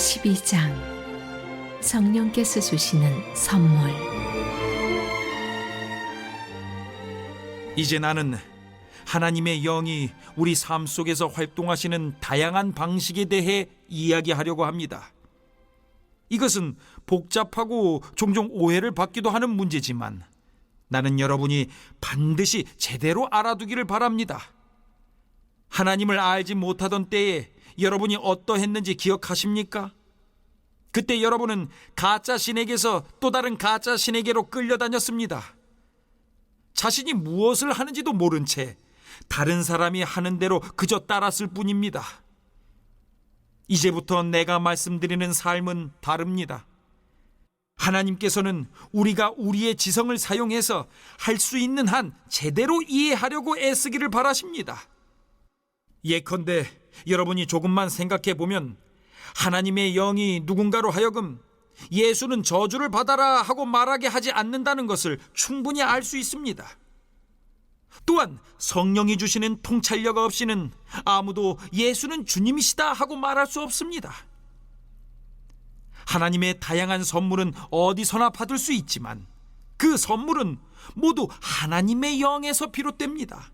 12장 성령께서 주시는 선물. 이제 나는 하나님의 영이 우리 삶 속에서 활동하시는 다양한 방식에 대해 이야기하려고 합니다. 이것은 복잡하고 종종 오해를 받기도 하는 문제지만 나는 여러분이 반드시 제대로 알아두기를 바랍니다. 하나님을 알지 못하던 때에 여러분이 어떠했는지 기억하십니까? 그때 여러분은 가짜 신에게서 또 다른 가짜 신에게로 끌려다녔습니다. 자신이 무엇을 하는지도 모른 채 다른 사람이 하는 대로 그저 따랐을 뿐입니다. 이제부터 내가 말씀드리는 삶은 다릅니다. 하나님께서는 우리가 우리의 지성을 사용해서 할 수 있는 한 제대로 이해하려고 애쓰기를 바라십니다. 예컨대 여러분이 조금만 생각해 보면 하나님의 영이 누군가로 하여금 예수는 저주를 받아라 하고 말하게 하지 않는다는 것을 충분히 알 수 있습니다. 또한 성령이 주시는 통찰력 없이는 아무도 예수는 주님이시다 하고 말할 수 없습니다. 하나님의 다양한 선물은 어디서나 받을 수 있지만 그 선물은 모두 하나님의 영에서 비롯됩니다.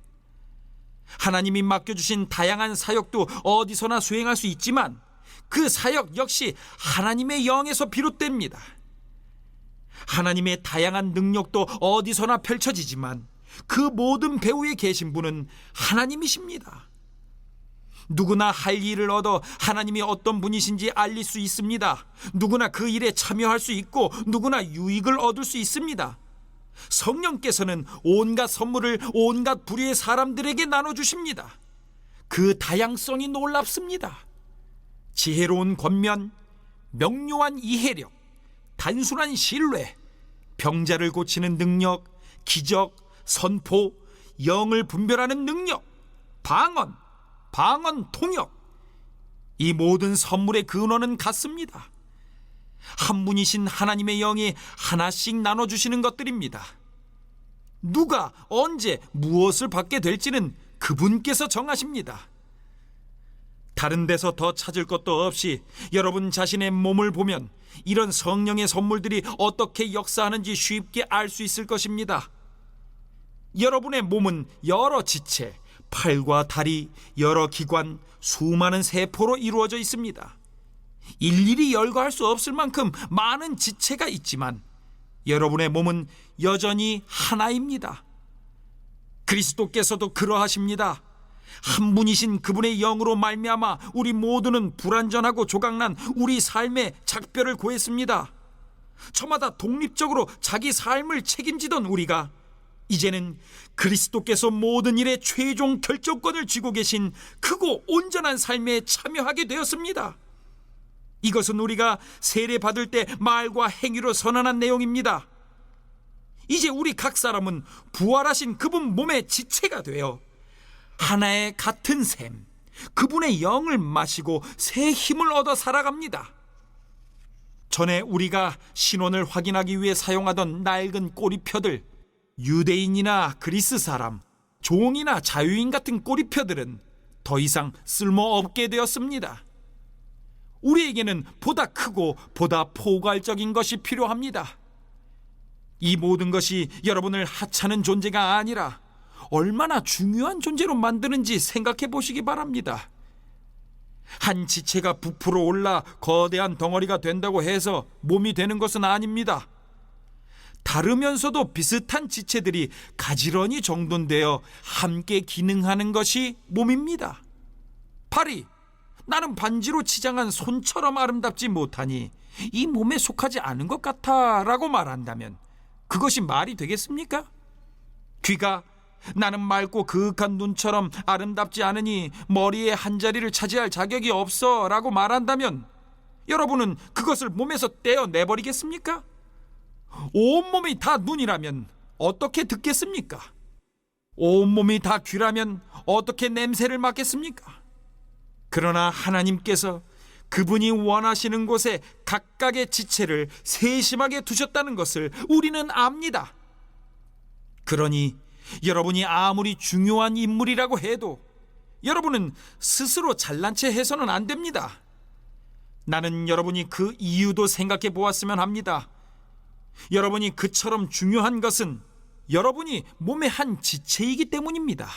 하나님이 맡겨주신 다양한 사역도 어디서나 수행할 수 있지만 그 사역 역시 하나님의 영에서 비롯됩니다. 하나님의 다양한 능력도 어디서나 펼쳐지지만 그 모든 배후에 계신 분은 하나님이십니다. 누구나 할 일을 얻어 하나님이 어떤 분이신지 알릴 수 있습니다. 누구나 그 일에 참여할 수 있고 누구나 유익을 얻을 수 있습니다. 성령께서는 온갖 선물을 온갖 부류의 사람들에게 나눠주십니다. 그 다양성이 놀랍습니다. 지혜로운 권면, 명료한 이해력, 단순한 신뢰, 병자를 고치는 능력, 기적, 선포, 영을 분별하는 능력, 방언 통역, 이 모든 선물의 근원은 같습니다. 한 분이신 하나님의 영이 하나씩 나눠주시는 것들입니다. 누가 언제 무엇을 받게 될지는 그분께서 정하십니다. 다른 데서 더 찾을 것도 없이 여러분 자신의 몸을 보면 이런 성령의 선물들이 어떻게 역사하는지 쉽게 알 수 있을 것입니다. 여러분의 몸은 여러 지체, 팔과 다리, 여러 기관, 수많은 세포로 이루어져 있습니다. 일일이 열거할 수 없을 만큼 많은 지체가 있지만 여러분의 몸은 여전히 하나입니다. 그리스도께서도 그러하십니다. 한 분이신 그분의 영으로 말미암아 우리 모두는 불완전하고 조각난 우리 삶의 작별을 고했습니다. 저마다 독립적으로 자기 삶을 책임지던 우리가 이제는 그리스도께서 모든 일의 최종 결정권을 쥐고 계신 크고 온전한 삶에 참여하게 되었습니다. 이것은 우리가 세례받을 때 말과 행위로 선언한 내용입니다. 이제 우리 각 사람은 부활하신 그분 몸의 지체가 되어 하나의 같은 샘, 그분의 영을 마시고 새 힘을 얻어 살아갑니다. 전에 우리가 신원을 확인하기 위해 사용하던 낡은 꼬리표들, 유대인이나 그리스 사람, 종이나 자유인 같은 꼬리표들은 더 이상 쓸모없게 되었습니다. 우리에게는 보다 크고 보다 포괄적인 것이 필요합니다. 이 모든 것이 여러분을 하찮은 존재가 아니라 얼마나 중요한 존재로 만드는지 생각해 보시기 바랍니다. 한 지체가 부풀어 올라 거대한 덩어리가 된다고 해서 몸이 되는 것은 아닙니다. 다르면서도 비슷한 지체들이 가지런히 정돈되어 함께 기능하는 것이 몸입니다. 팔이 나는 반지로 치장한 손처럼 아름답지 못하니 이 몸에 속하지 않은 것 같아 라고 말한다면 그것이 말이 되겠습니까? 귀가 나는 맑고 그윽한 눈처럼 아름답지 않으니 머리에 한 자리를 차지할 자격이 없어 라고 말한다면 여러분은 그것을 몸에서 떼어내버리겠습니까? 온몸이 다 눈이라면 어떻게 듣겠습니까? 온몸이 다 귀라면 어떻게 냄새를 맡겠습니까? 그러나 하나님께서 그분이 원하시는 곳에 각각의 지체를 세심하게 두셨다는 것을 우리는 압니다. 그러니 여러분이 아무리 중요한 인물이라고 해도 여러분은 스스로 잘난 체 해서는 안 됩니다. 나는 여러분이 그 이유도 생각해 보았으면 합니다. 여러분이 그처럼 중요한 것은 여러분이 몸의 한 지체이기 때문입니다.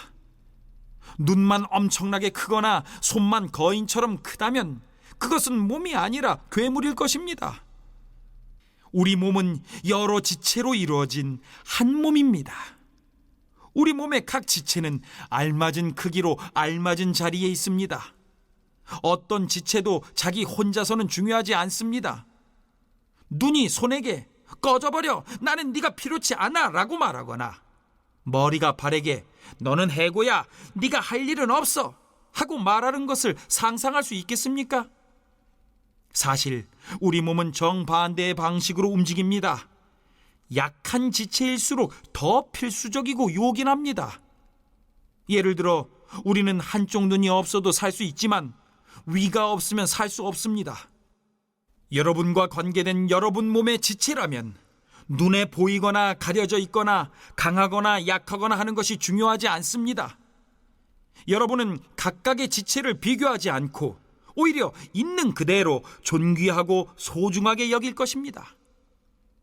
눈만 엄청나게 크거나 손만 거인처럼 크다면 그것은 몸이 아니라 괴물일 것입니다. 우리 몸은 여러 지체로 이루어진 한 몸입니다. 우리 몸의 각 지체는 알맞은 크기로 알맞은 자리에 있습니다. 어떤 지체도 자기 혼자서는 중요하지 않습니다. 눈이 손에게 꺼져버려, 나는 네가 필요치 않아 라고 말하거나, 머리가 발에게 너는 해고야, 네가 할 일은 없어 하고 말하는 것을 상상할 수 있겠습니까? 사실 우리 몸은 정반대의 방식으로 움직입니다. 약한 지체일수록 더 필수적이고 요긴합니다. 예를 들어 우리는 한쪽 눈이 없어도 살 수 있지만 위가 없으면 살 수 없습니다. 여러분과 관계된 여러분 몸의 지체라면 눈에 보이거나 가려져 있거나 강하거나 약하거나 하는 것이 중요하지 않습니다. 여러분은 각각의 지체를 비교하지 않고 오히려 있는 그대로 존귀하고 소중하게 여길 것입니다.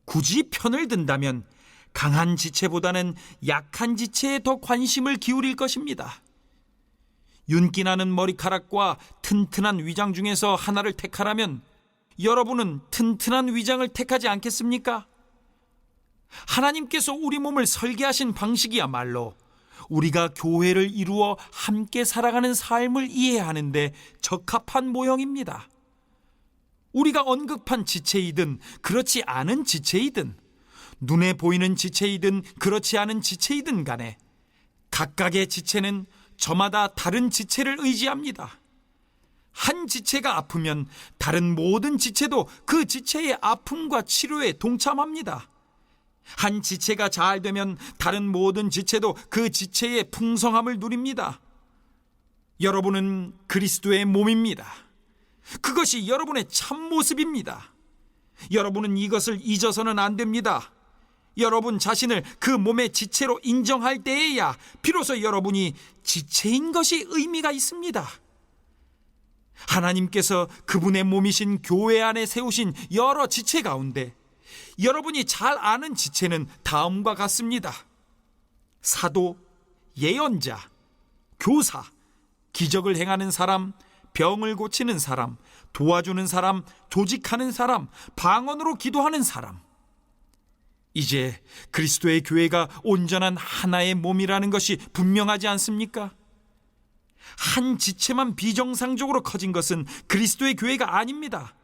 굳이 편을 든다면 강한 지체보다는 약한 지체에 더 관심을 기울일 것입니다. 윤기 나는 머리카락과 튼튼한 위장 중에서 하나를 택하라면 여러분은 튼튼한 위장을 택하지 않겠습니까? 하나님께서 우리 몸을 설계하신 방식이야말로 우리가 교회를 이루어 함께 살아가는 삶을 이해하는데 적합한 모형입니다. 우리가 언급한 지체이든 그렇지 않은 지체이든, 눈에 보이는 지체이든 그렇지 않은 지체이든 간에 각각의 지체는 저마다 다른 지체를 의지합니다. 한 지체가 아프면 다른 모든 지체도 그 지체의 아픔과 치료에 동참합니다. 한 지체가 잘 되면 다른 모든 지체도 그 지체의 풍성함을 누립니다. 여러분은 그리스도의 몸입니다. 그것이 여러분의 참모습입니다. 여러분은 이것을 잊어서는 안 됩니다. 여러분 자신을 그 몸의 지체로 인정할 때에야 비로소 여러분이 지체인 것이 의미가 있습니다. 하나님께서 그분의 몸이신 교회 안에 세우신 여러 지체 가운데 여러분이 잘 아는 지체는 다음과 같습니다. 사도, 예언자, 교사, 기적을 행하는 사람, 병을 고치는 사람, 도와주는 사람, 조직하는 사람, 방언으로 기도하는 사람. 이제 그리스도의 교회가 온전한 하나의 몸이라는 것이 분명하지 않습니까? 한 지체만 비정상적으로 커진 것은 그리스도의 교회가 아닙니다.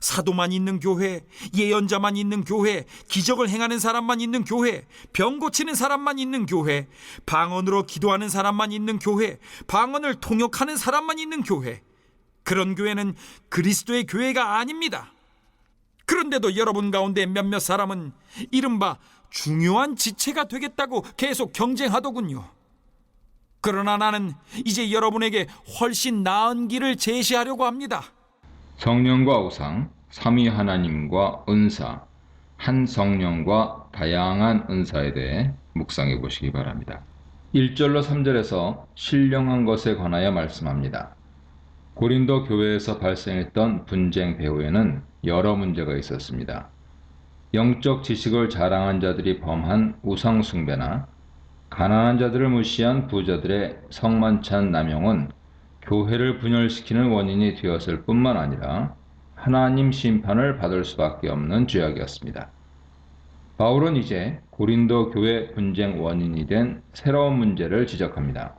사도만 있는 교회, 예언자만 있는 교회, 기적을 행하는 사람만 있는 교회, 병 고치는 사람만 있는 교회, 방언으로 기도하는 사람만 있는 교회, 방언을 통역하는 사람만 있는 교회, 그런 교회는 그리스도의 교회가 아닙니다. 그런데도 여러분 가운데 몇몇 사람은 이른바 중요한 지체가 되겠다고 계속 경쟁하더군요. 그러나 나는 이제 여러분에게 훨씬 나은 길을 제시하려고 합니다. 성령과 우상, 삼위 하나님과 은사, 한 성령과 다양한 은사에 대해 묵상해 보시기 바랍니다. 1절로 3절에서 신령한 것에 관하여 말씀합니다. 고린도 교회에서 발생했던 분쟁 배후에는 여러 문제가 있었습니다. 영적 지식을 자랑한 자들이 범한 우상 숭배나 가난한 자들을 무시한 부자들의 성만찬 남용은 교회를 분열시키는 원인이 되었을 뿐만 아니라 하나님 심판을 받을 수밖에 없는 죄악이었습니다. 바울은 이제 고린도 교회 분쟁 원인이 된 새로운 문제를 지적합니다.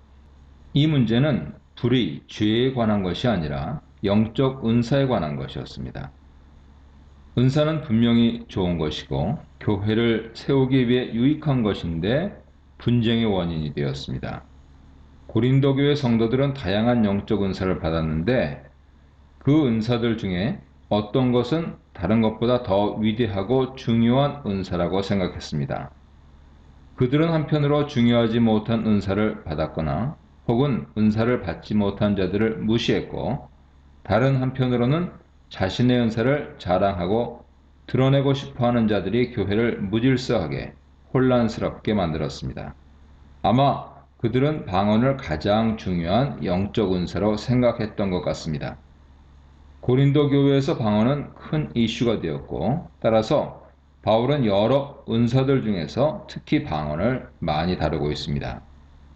이 문제는 불의, 죄에 관한 것이 아니라 영적 은사에 관한 것이었습니다. 은사는 분명히 좋은 것이고 교회를 세우기 위해 유익한 것인데 분쟁의 원인이 되었습니다. 고린도 교회 성도들은 다양한 영적 은사를 받았는데 그 은사들 중에 어떤 것은 다른 것보다 더 위대하고 중요한 은사라고 생각했습니다. 그들은 한편으로 중요하지 못한 은사를 받았거나 혹은 은사를 받지 못한 자들을 무시했고, 다른 한편으로는 자신의 은사를 자랑하고 드러내고 싶어하는 자들이 교회를 무질서하게 혼란스럽게 만들었습니다. 아마 그들은 방언을 가장 중요한 영적 은사로 생각했던 것 같습니다. 고린도 교회에서 방언은 큰 이슈가 되었고, 따라서 바울은 여러 은사들 중에서 특히 방언을 많이 다루고 있습니다.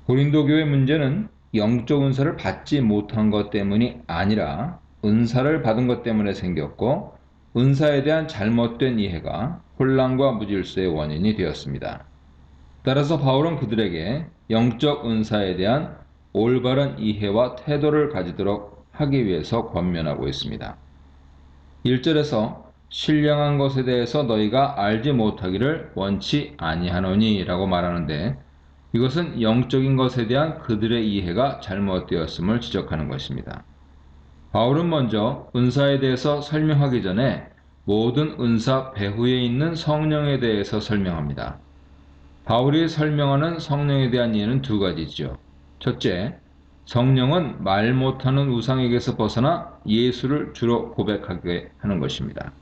고린도 교회 문제는 영적 은사를 받지 못한 것 때문이 아니라 은사를 받은 것 때문에 생겼고, 은사에 대한 잘못된 이해가 혼란과 무질서의 원인이 되었습니다. 따라서 바울은 그들에게 영적 은사에 대한 올바른 이해와 태도를 가지도록 하기 위해서 권면하고 있습니다. 1절에서 신령한 것에 대해서 너희가 알지 못하기를 원치 아니하노니 라고 말하는데, 이것은 영적인 것에 대한 그들의 이해가 잘못되었음을 지적하는 것입니다. 바울은 먼저 은사에 대해서 설명하기 전에 모든 은사 배후에 있는 성령에 대해서 설명합니다. 바울이 설명하는 성령에 대한 이해는 두 가지죠. 첫째, 성령은 말 못하는 우상에게서 벗어나 예수를 주로 고백하게 하는 것입니다.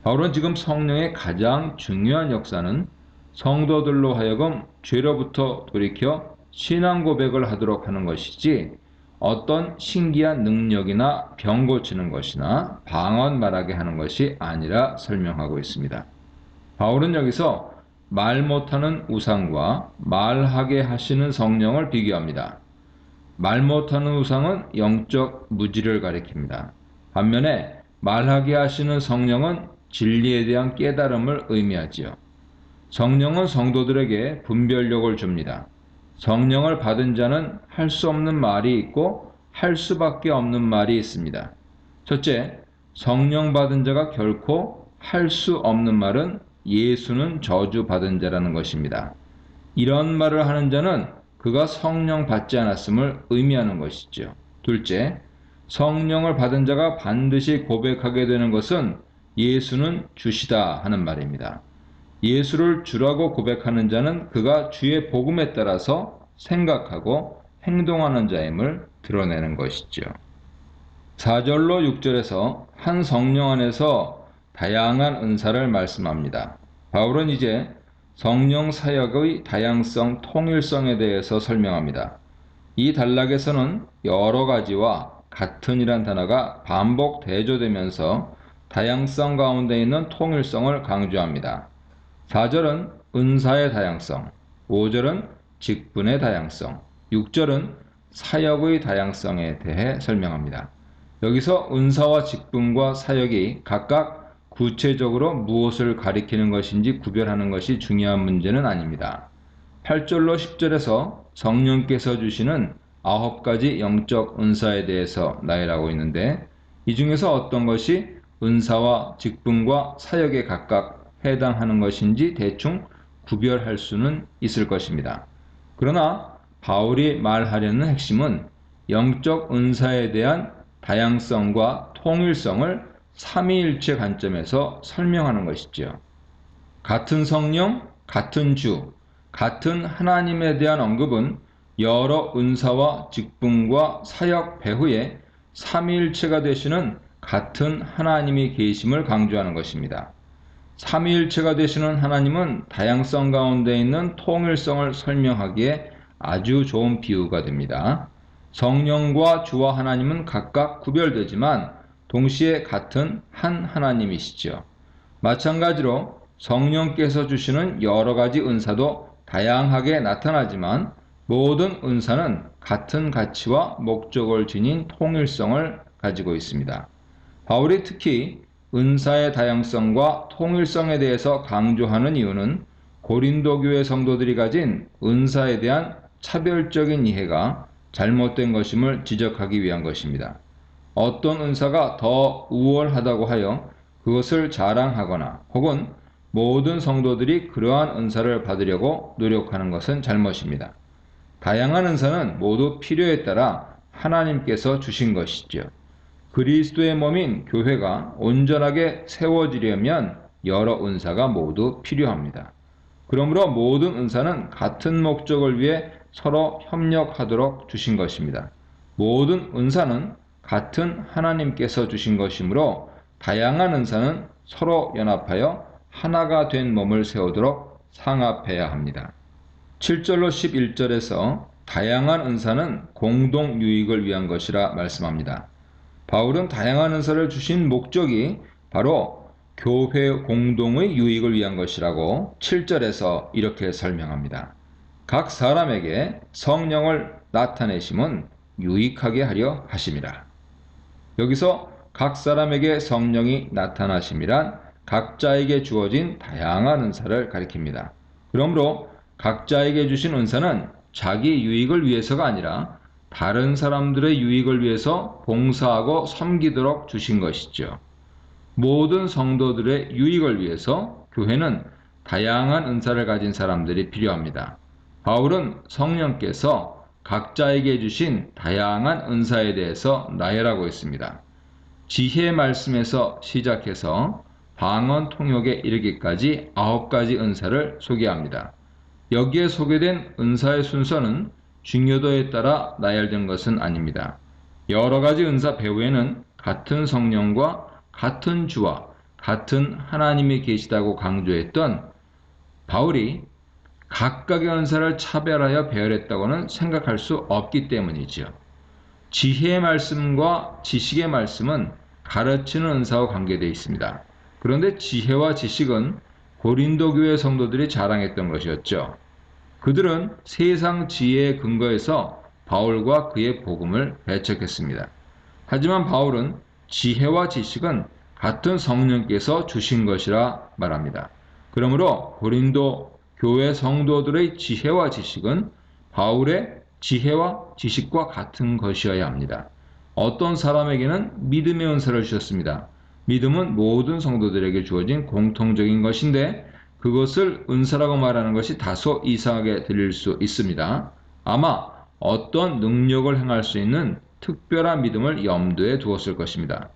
바울은 지금 성령의 가장 중요한 역사는 성도들로 하여금 죄로부터 돌이켜 신앙 고백을 하도록 하는 것이지, 어떤 신기한 능력이나 병 고치는 것이나 방언 말하게 하는 것이 아니라 설명하고 있습니다. 바울은 여기서 말 못하는 우상과 말하게 하시는 성령을 비교합니다. 말 못하는 우상은 영적 무지를 가리킵니다. 반면에 말하게 하시는 성령은 진리에 대한 깨달음을 의미하지요. 성령은 성도들에게 분별력을 줍니다. 성령을 받은 자는 할 수 없는 말이 있고 할 수밖에 없는 말이 있습니다. 첫째, 성령 받은 자가 결코 할 수 없는 말은 예수는 저주받은 자라는 것입니다. 이런 말을 하는 자는 그가 성령 받지 않았음을 의미하는 것이죠. 둘째, 성령을 받은 자가 반드시 고백하게 되는 것은 예수는 주시다 하는 말입니다. 예수를 주라고 고백하는 자는 그가 주의 복음에 따라서 생각하고 행동하는 자임을 드러내는 것이죠. 4절로 6절에서 한 성령 안에서 다양한 은사를 말씀합니다. 바울은 이제 성령 사역의 다양성, 통일성에 대해서 설명합니다. 이 단락에서는 여러 가지와 같은이란 단어가 반복 대조되면서 다양성 가운데 있는 통일성을 강조합니다. 4절은 은사의 다양성, 5절은 직분의 다양성, 6절은 사역의 다양성에 대해 설명합니다. 여기서 은사와 직분과 사역이 각각 구체적으로 무엇을 가리키는 것인지 구별하는 것이 중요한 문제는 아닙니다. 8절로 10절에서 성령께서 주시는 9가지 영적 은사에 대해서 나열하고 있는데, 이 중에서 어떤 것이 은사와 직분과 사역에 각각 해당하는 것인지 대충 구별할 수는 있을 것입니다. 그러나 바울이 말하려는 핵심은 영적 은사에 대한 다양성과 통일성을 삼위일체 관점에서 설명하는 것이죠. 같은 성령, 같은 주, 같은 하나님에 대한 언급은 여러 은사와 직분과 사역 배후에 삼위일체가 되시는 같은 하나님이 계심을 강조하는 것입니다. 삼위일체가 되시는 하나님은 다양성 가운데 있는 통일성을 설명하기에 아주 좋은 비유가 됩니다. 성령과 주와 하나님은 각각 구별되지만 동시에 같은 한 하나님이시죠. 마찬가지로 성령께서 주시는 여러 가지 은사도 다양하게 나타나지만 모든 은사는 같은 가치와 목적을 지닌 통일성을 가지고 있습니다. 바울이 특히 은사의 다양성과 통일성에 대해서 강조하는 이유는 고린도 교회 성도들이 가진 은사에 대한 차별적인 이해가 잘못된 것임을 지적하기 위한 것입니다. 어떤 은사가 더 우월하다고 하여 그것을 자랑하거나 혹은 모든 성도들이 그러한 은사를 받으려고 노력하는 것은 잘못입니다. 다양한 은사는 모두 필요에 따라 하나님께서 주신 것이죠. 그리스도의 몸인 교회가 온전하게 세워지려면 여러 은사가 모두 필요합니다. 그러므로 모든 은사는 같은 목적을 위해 서로 협력하도록 주신 것입니다. 모든 은사는 같은 하나님께서 주신 것이므로 다양한 은사는 서로 연합하여 하나가 된 몸을 세우도록 상합해야 합니다. 7절로 11절에서 다양한 은사는 공동 유익을 위한 것이라 말씀합니다. 바울은 다양한 은사를 주신 목적이 바로 교회 공동의 유익을 위한 것이라고 7절에서 이렇게 설명합니다. 각 사람에게 성령을 나타내심은 유익하게 하려 하심이라. 여기서 각 사람에게 성령이 나타나심이란 각자에게 주어진 다양한 은사를 가리킵니다. 그러므로 각자에게 주신 은사는 자기 유익을 위해서가 아니라 다른 사람들의 유익을 위해서 봉사하고 섬기도록 주신 것이죠. 모든 성도들의 유익을 위해서 교회는 다양한 은사를 가진 사람들이 필요합니다. 바울은 성령께서 각자에게 주신 다양한 은사에 대해서 나열하고 있습니다. 지혜 말씀에서 시작해서 방언 통역에 이르기까지 9가지 은사를 소개합니다. 여기에 소개된 은사의 순서는 중요도에 따라 나열된 것은 아닙니다. 여러 가지 은사 배후에는 같은 성령과 같은 주와 같은 하나님이 계시다고 강조했던 바울이 각각의 은사를 차별하여 배열했다고는 생각할 수 없기 때문이지요. 지혜의 말씀과 지식의 말씀은 가르치는 은사와 관계되어 있습니다. 그런데 지혜와 지식은 고린도 교회 성도들이 자랑했던 것이었죠. 그들은 세상 지혜에 근거해서 바울과 그의 복음을 배척했습니다. 하지만 바울은 지혜와 지식은 같은 성령께서 주신 것이라 말합니다. 그러므로 고린도 교회 성도들의 지혜와 지식은 바울의 지혜와 지식과 같은 것이어야 합니다. 어떤 사람에게는 믿음의 은사를 주셨습니다. 믿음은 모든 성도들에게 주어진 공통적인 것인데 그것을 은사라고 말하는 것이 다소 이상하게 들릴 수 있습니다. 아마 어떤 능력을 행할 수 있는 특별한 믿음을 염두에 두었을 것입니다.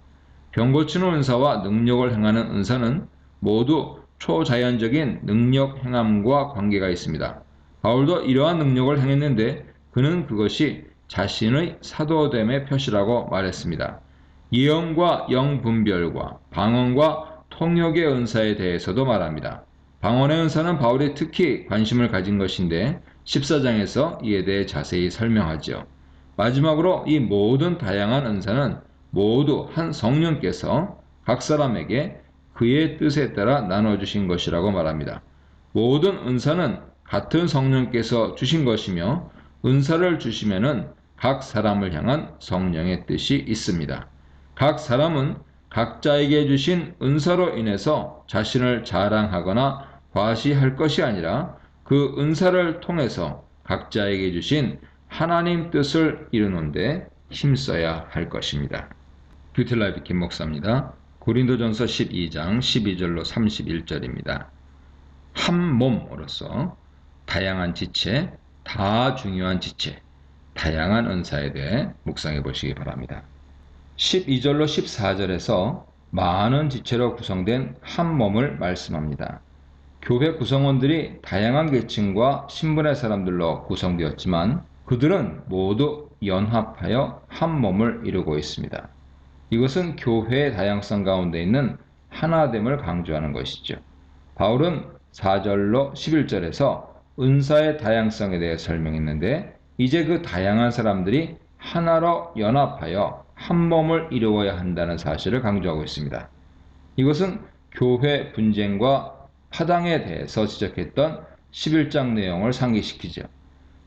병 고치는 은사와 능력을 행하는 은사는 모두 초자연적인 능력 행함과 관계가 있습니다. 바울도 이러한 능력을 행했는데 그는 그것이 자신의 사도됨의 표시라고 말했습니다. 예언과 영분별과 방언과 통역의 은사에 대해서도 말합니다. 방언의 은사는 바울이 특히 관심을 가진 것인데 14장에서 이에 대해 자세히 설명하죠. 마지막으로 이 모든 다양한 은사는 모두 한 성령께서 각 사람에게 그의 뜻에 따라 나눠주신 것이라고 말합니다. 모든 은사는 같은 성령께서 주신 것이며 은사를 주시면은 각 사람을 향한 성령의 뜻이 있습니다. 각 사람은 각자에게 주신 은사로 인해서 자신을 자랑하거나 과시할 것이 아니라 그 은사를 통해서 각자에게 주신 하나님 뜻을 이루는 데 힘써야 할 것입니다. 뷰틸라이프 김 목사입니다. 고린도전서 12장 12절로 31절입니다. 한 몸으로서 다양한 지체, 다 중요한 지체, 다양한 은사에 대해 묵상해 보시기 바랍니다. 12절로 14절에서 많은 지체로 구성된 한 몸을 말씀합니다. 교회 구성원들이 다양한 계층과 신분의 사람들로 구성되었지만 그들은 모두 연합하여 한 몸을 이루고 있습니다. 이것은 교회의 다양성 가운데 있는 하나됨을 강조하는 것이죠. 바울은 4절로 11절에서 은사의 다양성에 대해 설명했는데 이제 그 다양한 사람들이 하나로 연합하여 한 몸을 이루어야 한다는 사실을 강조하고 있습니다. 이것은 교회 분쟁과 파당에 대해서 지적했던 11장 내용을 상기시키죠.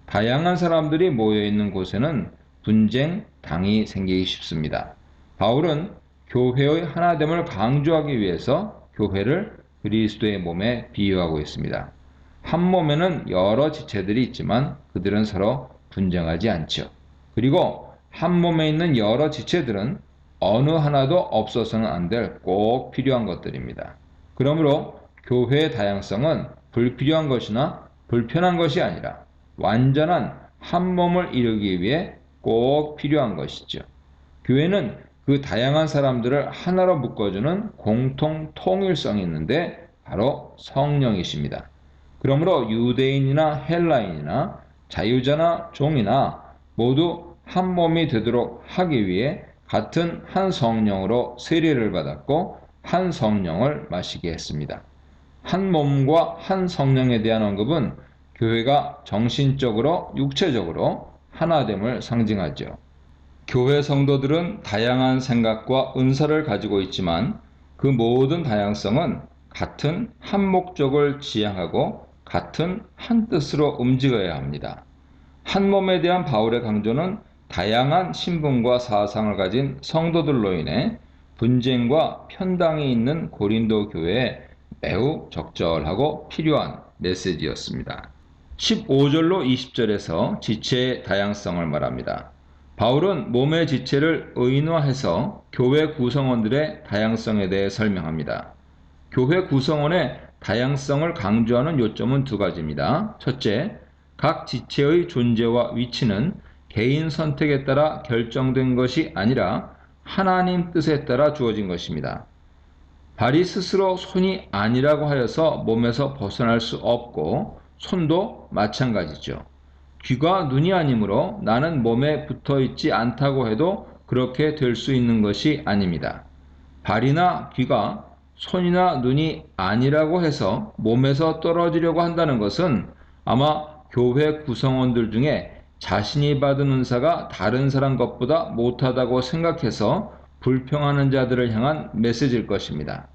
다양한 사람들이 모여있는 곳에는 분쟁, 당이 생기기 쉽습니다. 바울은 교회의 하나됨을 강조하기 위해서 교회를 그리스도의 몸에 비유하고 있습니다. 한 몸에는 여러 지체들이 있지만 그들은 서로 분쟁하지 않죠. 그리고 한 몸에 있는 여러 지체들은 어느 하나도 없어서는 안 될 꼭 필요한 것들입니다. 그러므로 교회의 다양성은 불필요한 것이나 불편한 것이 아니라 완전한 한 몸을 이루기 위해 꼭 필요한 것이죠. 교회는 그 다양한 사람들을 하나로 묶어주는 공통 통일성이 있는데 바로 성령이십니다. 그러므로 유대인이나 헬라인이나 자유자나 종이나 모두 한 몸이 되도록 하기 위해 같은 한 성령으로 세례를 받았고 한 성령을 마시게 했습니다. 한 몸과 한 성령에 대한 언급은 교회가 정신적으로 육체적으로 하나됨을 상징하죠. 교회 성도들은 다양한 생각과 은사를 가지고 있지만 그 모든 다양성은 같은 한 목적을 지향하고 같은 한 뜻으로 움직여야 합니다. 한 몸에 대한 바울의 강조는 다양한 신분과 사상을 가진 성도들로 인해 분쟁과 편당이 있는 고린도 교회에 매우 적절하고 필요한 메시지였습니다. 15절로 20절에서 지체의 다양성을 말합니다. 바울은 몸의 지체를 의인화해서 교회 구성원들의 다양성에 대해 설명합니다. 교회 구성원의 다양성을 강조하는 요점은 두 가지입니다. 첫째, 각 지체의 존재와 위치는 개인 선택에 따라 결정된 것이 아니라 하나님 뜻에 따라 주어진 것입니다. 발이 스스로 손이 아니라고 하여서 몸에서 벗어날 수 없고 손도 마찬가지죠. 귀가 눈이 아니므로 나는 몸에 붙어 있지 않다고 해도 그렇게 될 수 있는 것이 아닙니다. 발이나 귀가 손이나 눈이 아니라고 해서 몸에서 떨어지려고 한다는 것은 아마 교회 구성원들 중에 자신이 받은 은사가 다른 사람 것보다 못하다고 생각해서 불평하는 자들을 향한 메시지일 것입니다.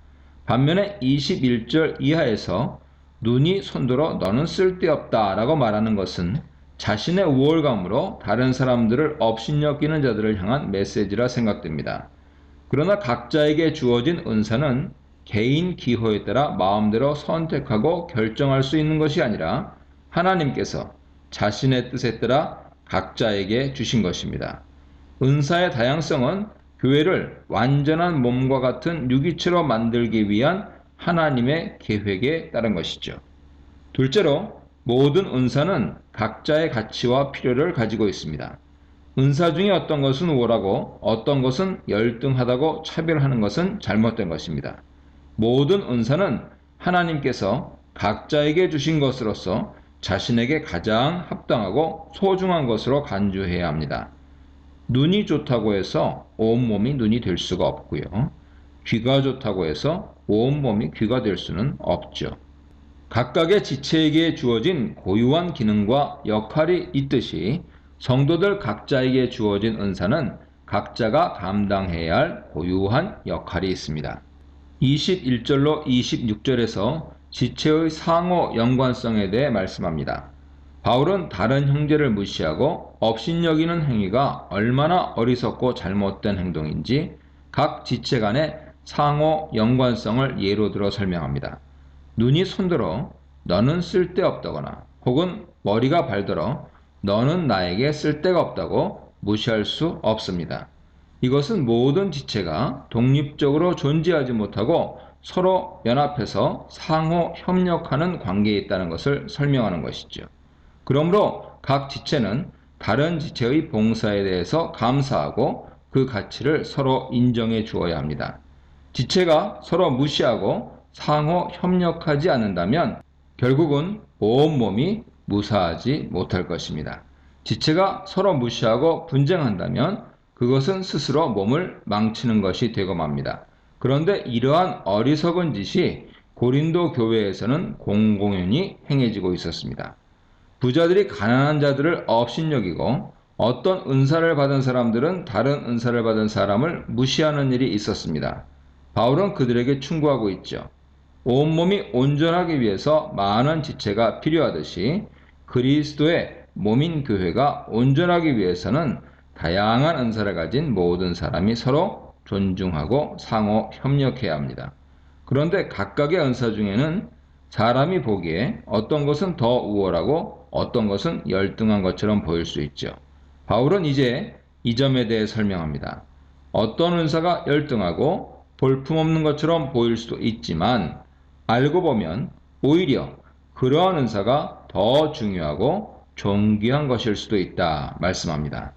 반면에 21절 이하에서 눈이 손들어 너는 쓸데없다 라고 말하는 것은 자신의 우월감으로 다른 사람들을 업신여기는 자들을 향한 메시지라 생각됩니다. 그러나 각자에게 주어진 은사는 개인 기호에 따라 마음대로 선택하고 결정할 수 있는 것이 아니라 하나님께서 자신의 뜻에 따라 각자에게 주신 것입니다. 은사의 다양성은 교회를 완전한 몸과 같은 유기체로 만들기 위한 하나님의 계획에 따른 것이죠. 둘째로, 모든 은사는 각자의 가치와 필요를 가지고 있습니다. 은사 중에 어떤 것은 우월하고 어떤 것은 열등하다고 차별하는 것은 잘못된 것입니다. 모든 은사는 하나님께서 각자에게 주신 것으로서 자신에게 가장 합당하고 소중한 것으로 간주해야 합니다. 눈이 좋다고 해서 온몸이 눈이 될 수가 없고요. 귀가 좋다고 해서 온몸이 귀가 될 수는 없죠. 각각의 지체에게 주어진 고유한 기능과 역할이 있듯이 성도들 각자에게 주어진 은사는 각자가 감당해야 할 고유한 역할이 있습니다. 21절로 26절에서 지체의 상호 연관성에 대해 말씀합니다. 바울은 다른 형제를 무시하고 업신여기는 행위가 얼마나 어리석고 잘못된 행동인지 각 지체 간의 상호 연관성을 예로 들어 설명합니다. 눈이 손들어 너는 쓸데없다거나 혹은 머리가 발들어 너는 나에게 쓸데가 없다고 무시할 수 없습니다. 이것은 모든 지체가 독립적으로 존재하지 못하고 서로 연합해서 상호 협력하는 관계에 있다는 것을 설명하는 것이죠. 그러므로 각 지체는 다른 지체의 봉사에 대해서 감사하고 그 가치를 서로 인정해 주어야 합니다. 지체가 서로 무시하고 상호 협력하지 않는다면 결국은 온몸이 무사하지 못할 것입니다. 지체가 서로 무시하고 분쟁한다면 그것은 스스로 몸을 망치는 것이 되고 맙니다. 그런데 이러한 어리석은 짓이 고린도 교회에서는 공공연히 행해지고 있었습니다. 부자들이 가난한 자들을 업신여기고 어떤 은사를 받은 사람들은 다른 은사를 받은 사람을 무시하는 일이 있었습니다. 바울은 그들에게 충고하고 있죠. 온몸이 온전하기 위해서 많은 지체가 필요하듯이 그리스도의 몸인 교회가 온전하기 위해서는 다양한 은사를 가진 모든 사람이 서로 존중하고 상호 협력해야 합니다. 그런데 각각의 은사 중에는 사람이 보기에 어떤 것은 더 우월하고 어떤 것은 열등한 것처럼 보일 수 있죠. 바울은 이제 이 점에 대해 설명합니다. 어떤 은사가 열등하고 볼품없는 것처럼 보일 수도 있지만 알고 보면 오히려 그러한 은사가 더 중요하고 존귀한 것일 수도 있다 말씀합니다.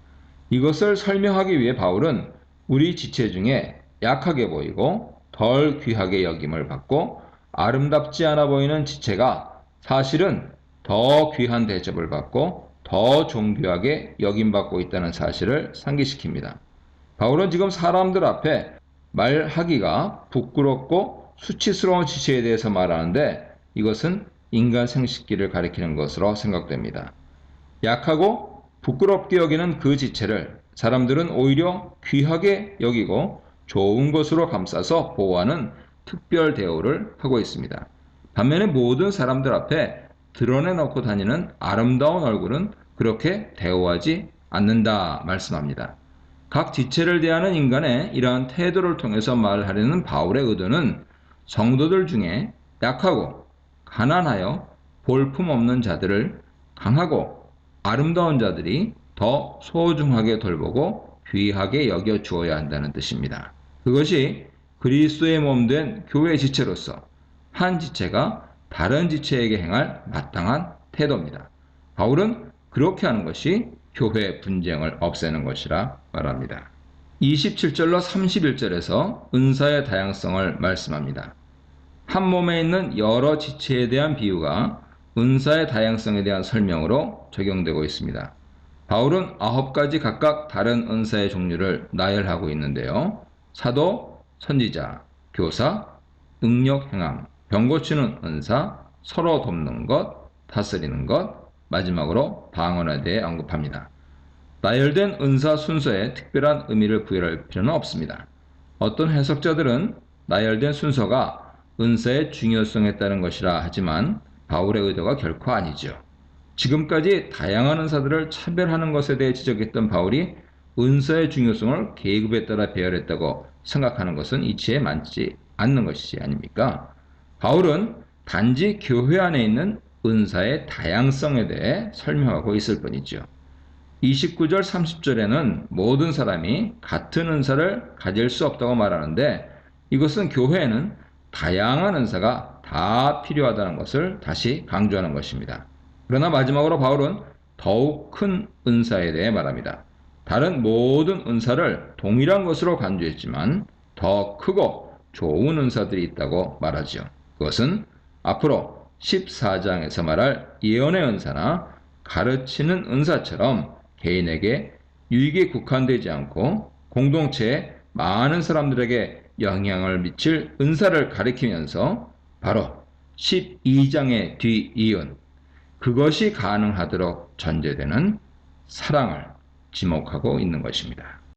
이것을 설명하기 위해 바울은 우리 지체 중에 약하게 보이고 덜 귀하게 여김을 받고 아름답지 않아 보이는 지체가 사실은 더 귀한 대접을 받고 더 존귀하게 여김받고 있다는 사실을 상기시킵니다. 바울은 지금 사람들 앞에 말하기가 부끄럽고 수치스러운 지체에 대해서 말하는데 이것은 인간 생식기를 가리키는 것으로 생각됩니다. 약하고 부끄럽게 여기는 그 지체를 사람들은 오히려 귀하게 여기고 좋은 것으로 감싸서 보호하는 특별 대우를 하고 있습니다. 반면에 모든 사람들 앞에 드러내놓고 다니는 아름다운 얼굴은 그렇게 대우하지 않는다 말씀합니다. 각 지체를 대하는 인간의 이러한 태도를 통해서 말하려는 바울의 의도는 성도들 중에 약하고 가난하여 볼품없는 자들을 강하고 아름다운 자들이 더 소중하게 돌보고 귀하게 여겨 주어야 한다는 뜻입니다. 그것이 그리스도의 몸 된 교회 지체로서 한 지체가 다른 지체에게 행할 마땅한 태도입니다. 바울은 그렇게 하는 것이 교회 분쟁을 없애는 것이라 말합니다. 27절로 31절에서 은사의 다양성을 말씀합니다. 한 몸에 있는 여러 지체에 대한 비유가 은사의 다양성에 대한 설명으로 적용되고 있습니다. 바울은 9가지 각각 다른 은사의 종류를 나열하고 있는데요. 사도, 선지자, 교사, 능력 행함, 병 고치는 은사, 서로 돕는 것, 다스리는 것, 마지막으로 방언에 대해 언급합니다. 나열된 은사 순서에 특별한 의미를 부여할 필요는 없습니다. 어떤 해석자들은 나열된 순서가 은사의 중요성에 따른 것이라 하지만 바울의 의도가 결코 아니죠. 지금까지 다양한 은사들을 차별하는 것에 대해 지적했던 바울이 은사의 중요성을 계급에 따라 배열했다고 생각하는 것은 이치에 맞지 않는 것이 아닙니까? 바울은 단지 교회 안에 있는 은사의 다양성에 대해 설명하고 있을 뿐이죠. 29절 30절에는 모든 사람이 같은 은사를 가질 수 없다고 말하는데 이것은 교회에는 다양한 은사가 다 필요하다는 것을 다시 강조하는 것입니다. 그러나 마지막으로 바울은 더욱 큰 은사에 대해 말합니다. 다른 모든 은사를 동일한 것으로 간주했지만 더 크고 좋은 은사들이 있다고 말하죠. 그것은 앞으로 14장에서 말할 예언의 은사나 가르치는 은사처럼 개인에게 유익에 국한되지 않고 공동체에 많은 사람들에게 영향을 미칠 은사를 가리키면서 바로 12장의 뒤이은 그것이 가능하도록 전제되는 사랑을 지목하고 있는 것입니다.